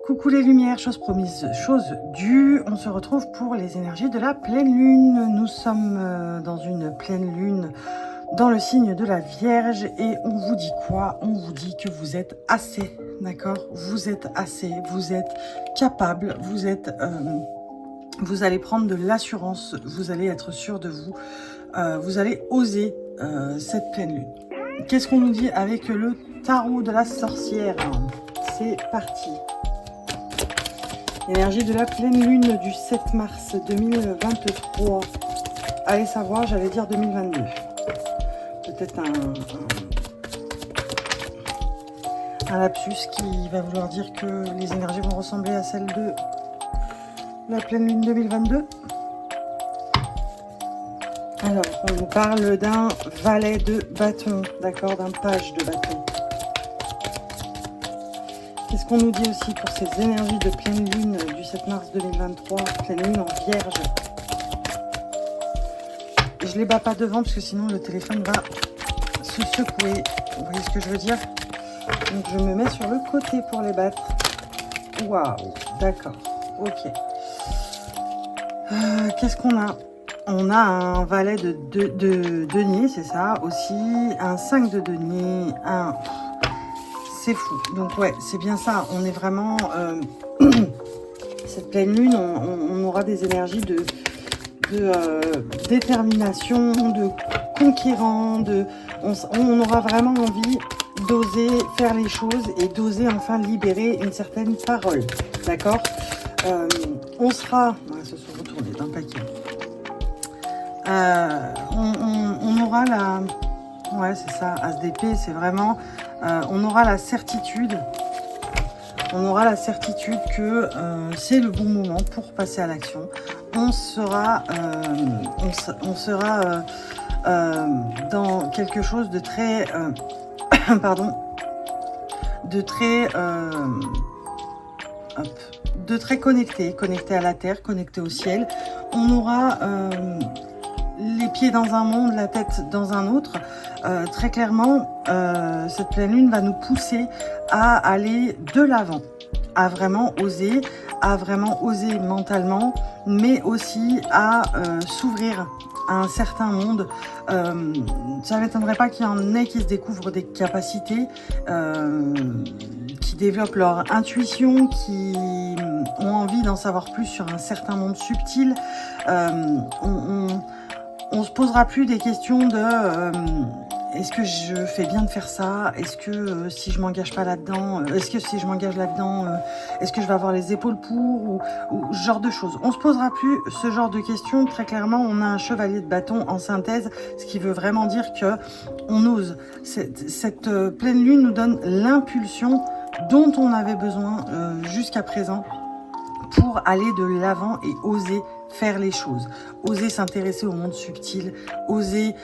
Coucou les lumières, chose promise, chose due. On se retrouve pour les énergies de la pleine lune. Nous sommes dans une pleine lune dans le signe de la Vierge et on vous dit quoi? On vous dit que vous êtes assez, d'accord? Vous êtes assez, vous êtes capable, vous allez prendre de l'assurance, vous allez être sûr de vous, vous allez oser cette pleine lune. Qu'est-ce qu'on nous dit avec le tarot de la sorcière? C'est parti. Énergie de la pleine lune du 7 mars 2023. Allez savoir, j'allais dire 2022. Peut-être un lapsus qui va vouloir dire que les énergies vont ressembler à celles de la pleine lune 2022. Alors, on nous parle d'un valet de bâton, d'accord, d'un page de bâton. Qu'est-ce qu'on nous dit aussi pour ces énergies de pleine lune du 7 mars 2023, pleine lune en Vierge? Je ne les bats pas devant parce que sinon le téléphone va se secouer. Vous voyez ce que je veux dire? Donc je me mets sur le côté pour les battre. Waouh, d'accord, ok. Qu'est-ce qu'on a? On a un valet de denier, c'est ça aussi, un 5 de denier, un... C'est fou. Donc ouais, c'est bien ça. On est vraiment... cette pleine lune, on aura des énergies de détermination, de conquérant, on aura vraiment envie d'oser faire les choses et d'oser enfin libérer une certaine parole. D'accord? On sera... Ouais, ça se retourner d'un paquet. On aura la... Ouais, c'est ça, As d'épée, c'est vraiment... on aura la certitude que c'est le bon moment pour passer à l'action. On sera dans quelque chose de très... pardon, de très connecté à la terre, connecté au ciel. On aura... les pieds dans un monde, la tête dans un autre. Très clairement, cette pleine lune va nous pousser à aller de l'avant, à vraiment oser mentalement, mais aussi à s'ouvrir à un certain monde. Ça ne m'étonnerait pas qu'il y en ait qui se découvrent des capacités, qui développent leur intuition, qui ont envie d'en savoir plus sur un certain monde subtil. On se posera plus des questions de est-ce que je fais bien de faire ça? Est-ce que si je m'engage pas là-dedans, est-ce que si je m'engage là-dedans, est-ce que je vais avoir les épaules pour ou ce genre de choses. On se posera plus ce genre de questions. Très clairement, on a un chevalier de bâton en synthèse, ce qui veut vraiment dire que on ose. Cette pleine lune nous donne l'impulsion dont on avait besoin jusqu'à présent pour aller de l'avant et oser faire les choses, oser s'intéresser au monde subtil, oser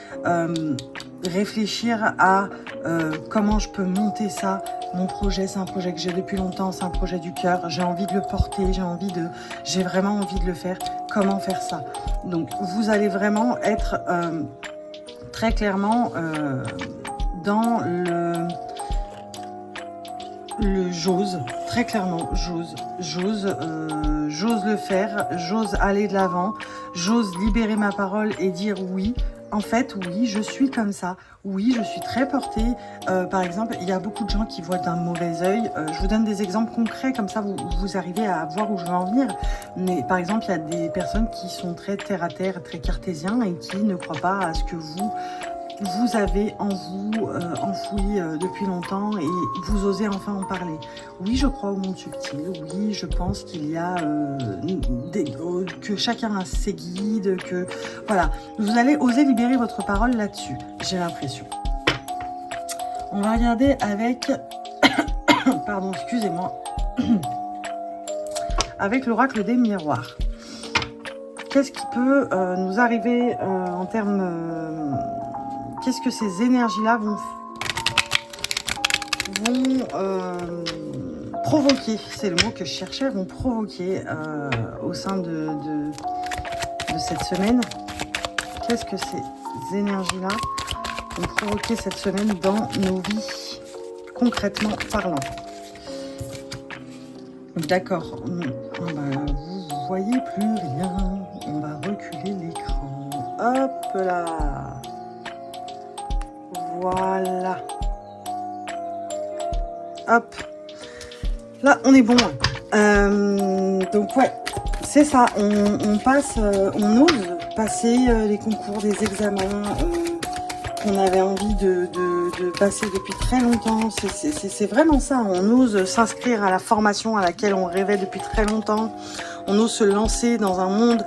réfléchir à comment je peux monter ça. Mon projet, c'est un projet que j'ai depuis longtemps, c'est un projet du cœur, j'ai envie de le porter, j'ai vraiment envie de le faire. Comment faire ça? Donc vous allez vraiment être très clairement dans le j'ose, très clairement, j'ose le faire, j'ose aller de l'avant, j'ose libérer ma parole et dire oui. En fait, oui, je suis comme ça. Oui, je suis très portée. Par exemple, il y a beaucoup de gens qui voient d'un mauvais œil. Je vous donne des exemples concrets, comme ça vous arrivez à voir où je veux en venir. Mais par exemple, il y a des personnes qui sont très terre-à-terre, très cartésiens et qui ne croient pas à ce que vous avez en vous enfoui depuis longtemps et vous osez enfin en parler. Oui, je crois au monde subtil. Oui, je pense qu'il y a que chacun a ses guides, que voilà. Vous allez oser libérer votre parole là-dessus, j'ai l'impression. On va regarder avec pardon, excusez-moi, avec l'oracle des miroirs. Qu'est-ce qui peut nous arriver en termes... Qu'est-ce que ces énergies-là vont provoquer? C'est le mot que je cherchais, vont provoquer au sein de cette semaine. Qu'est-ce que ces énergies-là vont provoquer cette semaine dans nos vies, concrètement parlant? D'accord. Vous voyez plus rien. On va reculer l'écran. Hop là. Voilà. Hop. Là, on est bon. Donc ouais, c'est ça. On passe, on ose passer les concours, des examens qu'on avait envie de passer depuis très longtemps. C'est vraiment ça. On ose s'inscrire à la formation à laquelle on rêvait depuis très longtemps. On ose se lancer dans un monde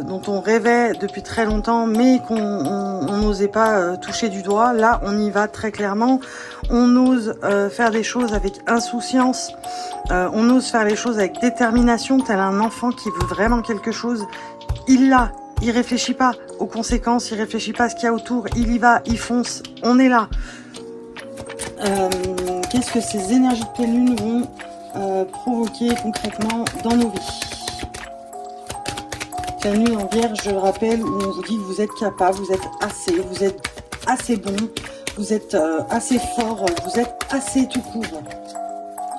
dont on rêvait depuis très longtemps, mais qu'on n'osait pas toucher du doigt. Là, on y va très clairement. On ose faire des choses avec insouciance. On ose faire les choses avec détermination, tel un enfant qui veut vraiment quelque chose. Il l'a. Il réfléchit pas aux conséquences, il réfléchit pas à ce qu'il y a autour. Il y va, il fonce. On est là. Qu'est-ce que ces énergies de pleine lune vont provoquer concrètement dans nos vies? Pleine lune en Vierge, je le rappelle, où on vous dit que vous êtes capable, vous êtes assez bon, vous êtes assez fort, vous êtes assez tout court.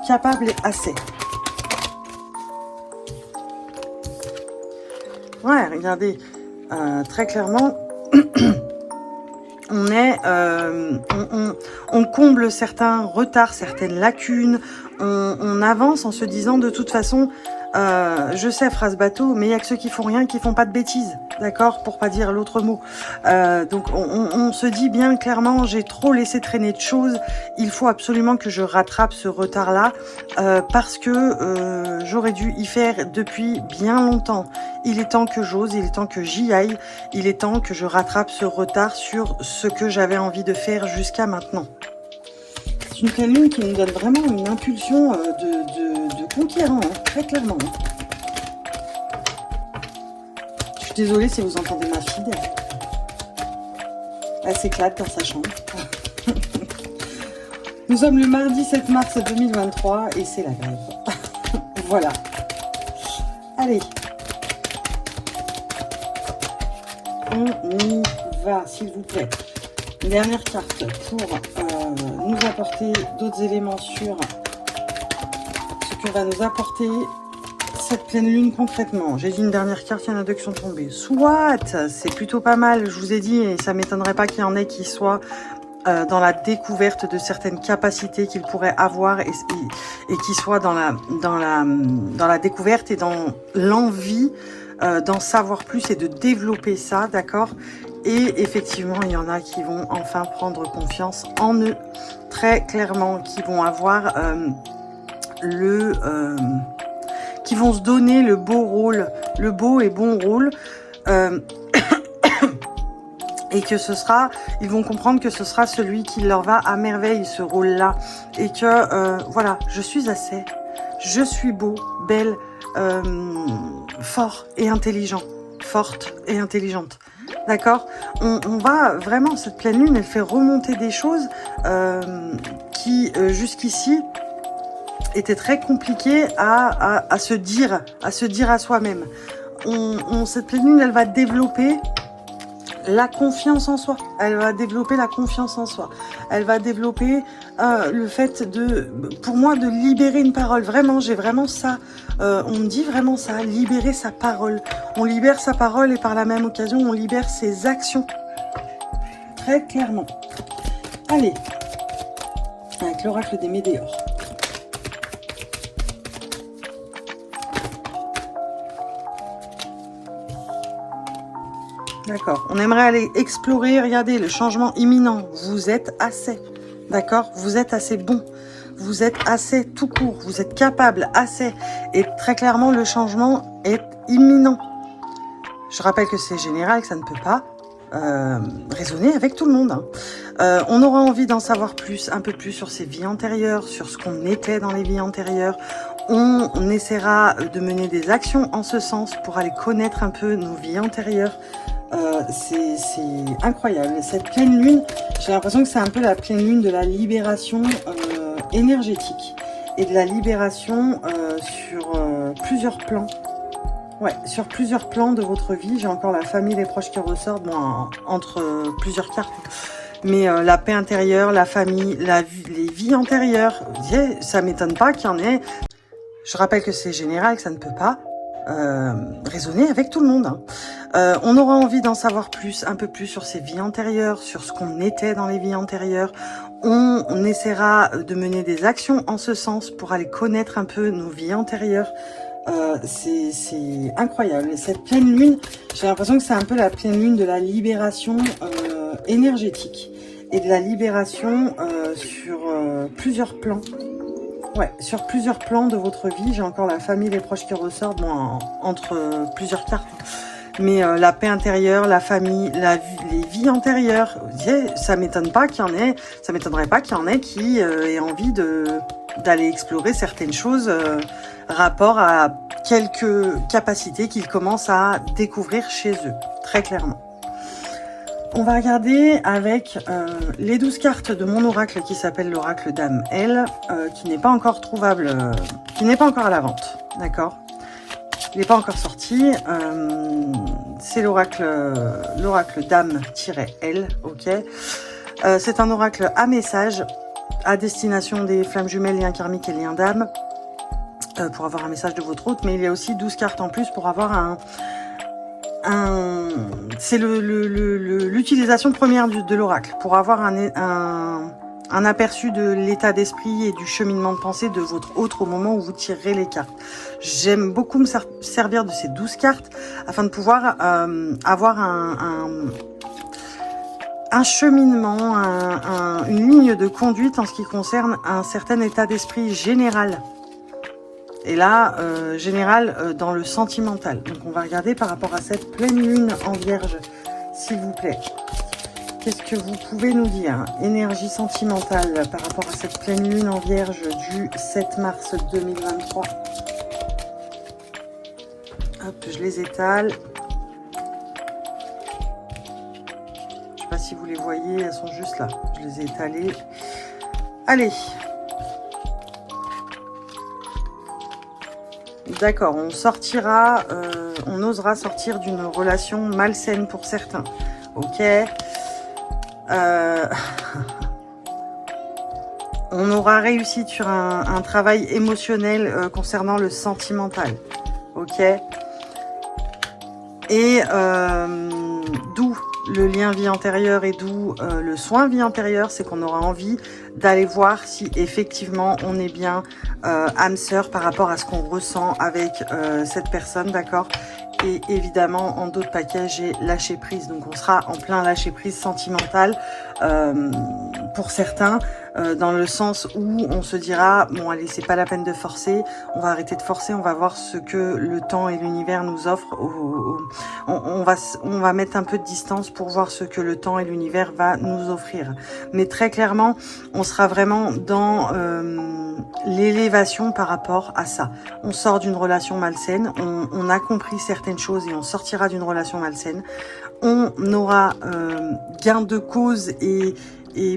Capable et assez. Ouais, regardez, très clairement, on comble certains retards, certaines lacunes, on avance en se disant de toute façon, je sais, phrase bateau, mais il y a que ceux qui font rien, qui font pas de bêtises, d'accord, pour pas dire l'autre mot. Donc on se dit bien clairement, j'ai trop laissé traîner de choses, il faut absolument que je rattrape ce retard-là, parce que j'aurais dû y faire depuis bien longtemps. Il est temps que j'ose, il est temps que j'y aille, il est temps que je rattrape ce retard sur ce que j'avais envie de faire jusqu'à maintenant. C'est une pleine lune qui nous donne vraiment une impulsion de conquérant, hein, très clairement. Je suis désolée si vous entendez ma fille derrière. Elle s'éclate dans sa chambre. Nous sommes le mardi 7 mars 2023 et c'est la grève. Voilà. Allez. On y va, s'il vous plaît. Une dernière carte pour nous apporter d'autres éléments sur ce que va nous apporter cette pleine lune concrètement. J'ai dit une dernière carte, il y en a deux qui sont tombées. Soit, c'est plutôt pas mal, je vous ai dit, et ça m'étonnerait pas qu'il y en ait qui soient dans la découverte de certaines capacités qu'ils pourraient avoir et qui soient dans la découverte et dans l'envie d'en savoir plus et de développer ça, d'accord? Et effectivement, il y en a qui vont enfin prendre confiance en eux, très clairement, qui vont avoir qui vont se donner le beau rôle, le beau et bon rôle, et que ce sera, ils vont comprendre que ce sera celui qui leur va à merveille, ce rôle-là, et que voilà, je suis assez, je suis beau, belle, fort et intelligent, forte et intelligente. D'accord, on va vraiment, cette pleine lune, elle fait remonter des choses qui, jusqu'ici, étaient très compliquées à se dire à soi-même. Cette pleine lune, elle va développer la confiance en soi. Elle va développer la confiance en soi. Elle va développer le fait pour moi, de libérer une parole. Vraiment, j'ai vraiment ça. On me dit vraiment ça, libérer sa parole. On libère sa parole et par la même occasion, on libère ses actions. Très clairement. Allez, avec l'oracle des météores. D'accord, on aimerait aller explorer, regardez, le changement imminent. Vous êtes assez, d'accord? Vous êtes assez bon. Vous êtes assez tout court, vous êtes capable, assez. Et très clairement, le changement est imminent. Je rappelle que c'est général, que ça ne peut pas résonner avec tout le monde. Hein. On aura envie d'en savoir plus, un peu plus sur ses vies antérieures, sur ce qu'on était dans les vies antérieures. On essaiera de mener des actions en ce sens pour aller connaître un peu nos vies antérieures. C'est incroyable. Cette pleine lune, j'ai l'impression que c'est un peu la pleine lune de la libération énergétique et de la libération sur plusieurs plans. Ouais, sur plusieurs plans de votre vie. J'ai encore la famille, les proches qui ressortent entre plusieurs cartes. Mais la paix intérieure, la famille, les vies antérieures, ça m'étonne pas qu'il y en ait Je rappelle que c'est général, que ça ne peut pas résonner avec tout le monde. Hein. On aura envie d'en savoir plus, un peu plus sur ses vies antérieures, sur ce qu'on était dans les vies antérieures. On essaiera de mener des actions en ce sens pour aller connaître un peu nos vies antérieures. C'est incroyable. Et cette pleine lune, j'ai l'impression que c'est un peu la pleine lune de la libération énergétique et de la libération sur plusieurs plans. Ouais, sur plusieurs plans de votre vie. J'ai encore la famille, les proches qui ressortent, bon, entre plusieurs cartes. Mais la paix intérieure, la famille, les vies antérieures, ça m'étonne pas qu'il y en ait, ça m'étonnerait pas qu'il y en ait qui aient envie d'aller explorer certaines choses rapport à quelques capacités qu'ils commencent à découvrir chez eux, très clairement. On va regarder avec les 12 cartes de mon oracle qui s'appelle l'oracle Dame L, qui n'est pas encore trouvable, qui n'est pas encore à la vente, d'accord? Il n'est pas encore sorti. C'est l'oracle Dame-L, ok. C'est un oracle à message, à destination des flammes jumelles, liens karmiques et liens d'âme, pour avoir un message de votre hôte, mais il y a aussi 12 cartes en plus pour avoir c'est l'utilisation première de l'oracle, pour avoir un aperçu de l'état d'esprit et du cheminement de pensée de votre hôte au moment où vous tirerez les cartes. J'aime beaucoup me servir de ces 12 cartes afin de pouvoir avoir un cheminement, une ligne de conduite en ce qui concerne un certain état d'esprit général. Et là, général dans le sentimental. Donc on va regarder par rapport à cette pleine lune en vierge, s'il vous plaît. Qu'est-ce que vous pouvez nous dire? Énergie sentimentale par rapport à cette pleine lune en vierge du 7 mars 2023. Hop, je les étale. Je sais pas si vous les voyez, elles sont juste là. Je les ai étalées. Allez. D'accord, on sortira, on osera sortir d'une relation malsaine pour certains. Ok. On aura réussi sur un travail émotionnel concernant le sentimental. Ok. Et d'où le lien vie antérieure et d'où le soin vie antérieure, c'est qu'on aura envie d'aller voir si effectivement on est bien âme sœur par rapport à ce qu'on ressent avec cette personne, d'accord? Et évidemment, en d'autres paquets, j'ai lâché prise. Donc, on sera en plein lâcher prise sentimental pour certains, dans le sens où on se dira, bon, allez, c'est pas la peine de forcer. On va arrêter de forcer. On va voir ce que le temps et l'univers nous offrent. On va mettre un peu de distance pour voir ce que le temps et l'univers va nous offrir. Mais très clairement, on sera vraiment dans l'élévation par rapport à ça. On sort d'une relation malsaine. On a compris certaines choses et on sortira d'une relation malsaine. On aura gain de cause et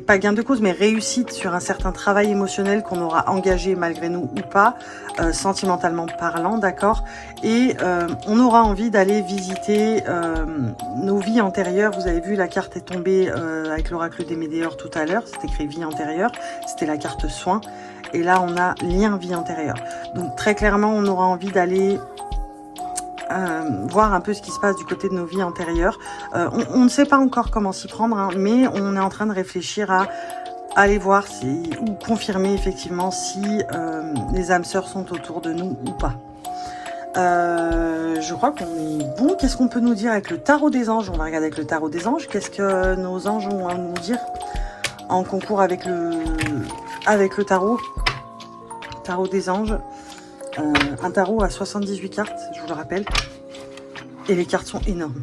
pas gain de cause, mais réussite sur un certain travail émotionnel qu'on aura engagé malgré nous ou pas, sentimentalement parlant, d'accord? Et on aura envie d'aller visiter nos vies antérieures. Vous avez vu, la carte est tombée avec l'oracle des Médéors tout à l'heure. C'est écrit vie antérieure. C'était la carte soin. Et là, on a lien vie antérieure. Donc, très clairement, on aura envie d'aller voir un peu ce qui se passe du côté de nos vies antérieures. On ne sait pas encore comment s'y prendre, hein, mais on est en train de réfléchir à aller voir ou confirmer effectivement si les âmes sœurs sont autour de nous ou pas. Je crois qu'on est bon. Qu'est-ce qu'on peut nous dire avec le tarot des anges? On va regarder avec le tarot des anges. Qu'est-ce que nos anges ont à nous dire en concours avec le tarot des anges? Un tarot à 78 cartes, je vous le rappelle. Et les cartes sont énormes.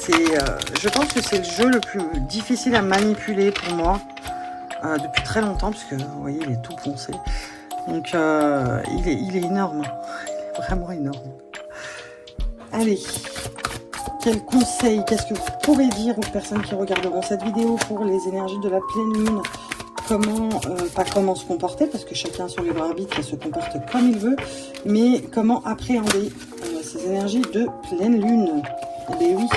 Je pense que c'est le jeu le plus difficile à manipuler pour moi depuis très longtemps, parce que vous voyez, il est tout poncé. Donc il est énorme. Il est vraiment énorme. Allez, quel conseil, qu'est-ce que vous pourrez dire aux personnes qui regarderont cette vidéo pour les énergies de la pleine lune? Pas comment se comporter, parce que chacun son libre arbitre et se comporte comme il veut, mais comment appréhender ces énergies de pleine lune. Eh bien oui,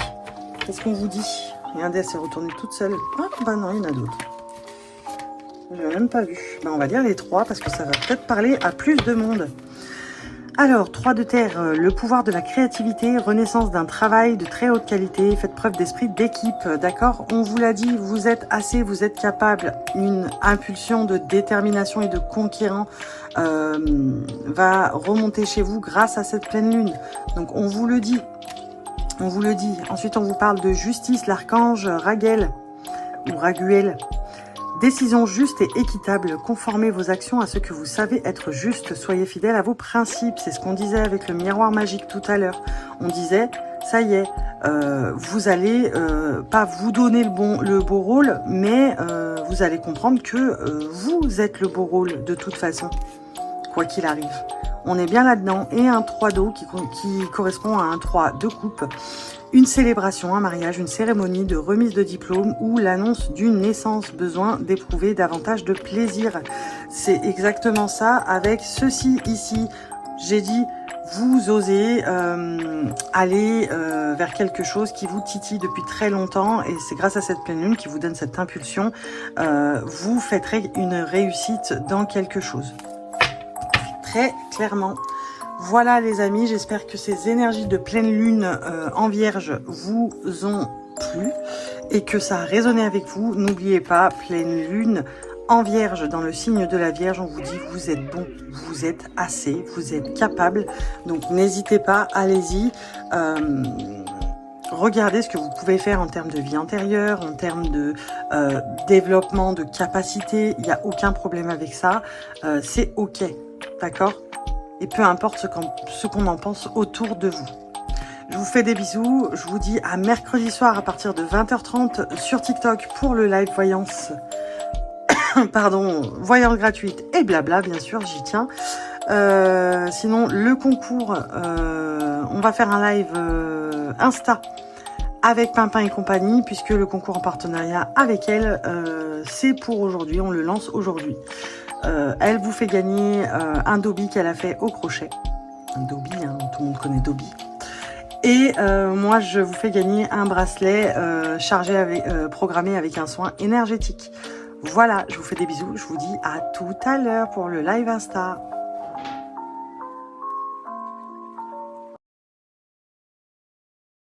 qu'est-ce qu'on vous dit? Regardez, elle s'est retournée toute seule. Ah bah non, il y en a d'autres. Je n'ai même pas vu. Ben, on va lire les 3 parce que ça va peut-être parler à plus de monde. Alors, 3 de terre, le pouvoir de la créativité, renaissance d'un travail de très haute qualité, faites preuve d'esprit d'équipe, d'accord? On vous l'a dit, vous êtes assez, vous êtes capable, une impulsion de détermination et de conquérant va remonter chez vous grâce à cette pleine lune. Donc, on vous le dit, on vous le dit. Ensuite, on vous parle de justice, l'archange Raguel ou Raguel. Décision juste et équitable, conformez vos actions à ce que vous savez être juste, soyez fidèle à vos principes, c'est ce qu'on disait avec le miroir magique tout à l'heure. On disait, ça y est, vous allez pas vous donner le beau rôle, mais vous allez comprendre que vous êtes le beau rôle de toute façon, quoi qu'il arrive. On est bien là-dedans, et un 3 d'eau qui correspond à un 3 de coupe. Une célébration, un mariage, une cérémonie de remise de diplôme ou l'annonce d'une naissance, besoin d'éprouver davantage de plaisir. C'est exactement ça avec ceci ici. J'ai dit, vous osez aller vers quelque chose qui vous titille depuis très longtemps et c'est grâce à cette pleine lune qui vous donne cette impulsion. Vous fêterez une réussite dans quelque chose. Très clairement. Voilà les amis, j'espère que ces énergies de pleine lune en vierge vous ont plu et que ça a résonné avec vous. N'oubliez pas, pleine lune en vierge, dans le signe de la vierge, on vous dit vous êtes bon, vous êtes assez, vous êtes capable. Donc n'hésitez pas, allez-y. Regardez ce que vous pouvez faire en termes de vie antérieure, en termes de développement, de capacité. Il n'y a aucun problème avec ça. C'est ok, d'accord ? Et peu importe ce qu'on en pense autour de vous. Je vous fais des bisous. Je vous dis à mercredi soir à partir de 20h30 sur TikTok pour le live voyance. Pardon, voyance gratuite et blabla, bien sûr, j'y tiens. Sinon, le concours, on va faire un live Insta avec Pimpin et compagnie, puisque le concours en partenariat avec elle, c'est pour aujourd'hui, on le lance aujourd'hui. Elle vous fait gagner un Dobby qu'elle a fait au crochet. Un Dobby, hein, tout le monde connaît Dobby. Et moi, je vous fais gagner un bracelet chargé programmé avec un soin énergétique. Voilà, je vous fais des bisous. Je vous dis à tout à l'heure pour le live Insta.